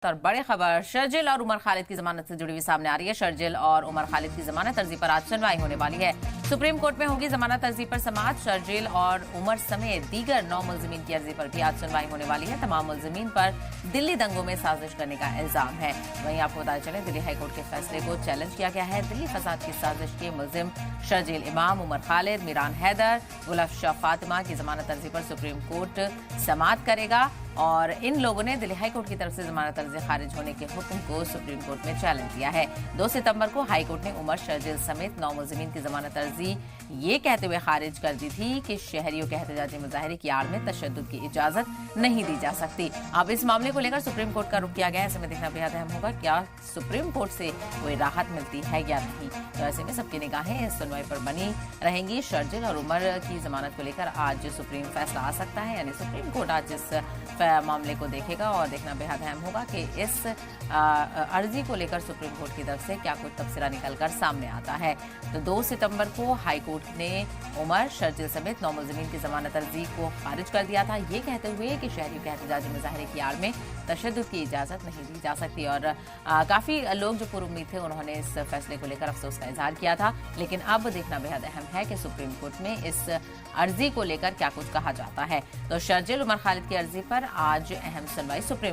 और बड़ी खबर शर्जिल और उमर खालिद की जमानत से जुड़ी हुई सामने आ रही है। शर्जिल और उमर खालिद की जमानत अर्जी पर आज सुनवाई होने वाली है। सुप्रीम कोर्ट में होगी जमानत अर्जी पर समाअत। शर्जिल और उमर समेत दीगर 9 मुलजिमीन की अर्जी पर भी आज सुनवाई होने वाली है। तमाम मुलजिमीन पर दिल्ली दंगों में साजिश करने का इल्जाम है। वहीं आपको बताया चले, दिल्ली हाईकोर्ट के फैसले को चैलेंज किया गया है। दिल्ली फसाद की साजिश के मुलजिम शर्जिल इमाम, उमर खालिद, मीरान हैदर, गुलफशा फातिमा की जमानत अर्जी पर सुप्रीम कोर्ट समाअत करेगा और इन लोगों ने दिल्ली हाई कोर्ट की तरफ से जमानत अर्जी खारिज होने के हुक्म को सुप्रीम कोर्ट में चैलेंज किया है। 2 सितंबर को हाई कोर्ट ने उमर, शर्जिल समेत 9 मुलजिमीन की जमानत अर्जी ये कहते हुए खारिज कर दी थी कि शहरियों के एहतजाजी मुजाहरे की आड़ में तशद्दुद की इजाजत नहीं दी जा सकती। अब इस मामले को लेकर सुप्रीम कोर्ट का रुख किया गया है। ऐसे में देखना बेहद अहम होगा क्या सुप्रीम कोर्ट से कोई राहत मिलती है या नहीं। तो ऐसे में सबकी निगाहें इस सुनवाई पर बनी रहेंगी। शर्जिल और उमर की जमानत को लेकर आज सुप्रीम फैसला आ सकता है, यानी सुप्रीम कोर्ट आज इस मामले को देखेगा और देखना बेहद अहम होगा कि इस अर्जी को लेकर सुप्रीम कोर्ट की तरफ से क्या कुछ तबसरा निकलकर सामने आता है। तो 2 सितंबर को हाई कोर्ट ने उमर, शर्जिल समेत 9 मुलजिमीन की जमानत अर्जी को खारिज कर दिया था, ये कहते हुए कि शहरियों के एहतजाजी मुजाहरे की आड़ में तशद्दुद की इजाजत नहीं दी जा सकती। और काफी लोग जो पुरुम्मीद थे उन्होंने इस फैसले को लेकर अफसोस का इजहार किया था। लेकिन अब देखना बेहद अहम है कि सुप्रीम कोर्ट में इस अर्जी को लेकर क्या कुछ कहा जाता है। तो शर्जिल, उमर खालिद की अर्जी पर आज अहम सुनवाई सुप्रीम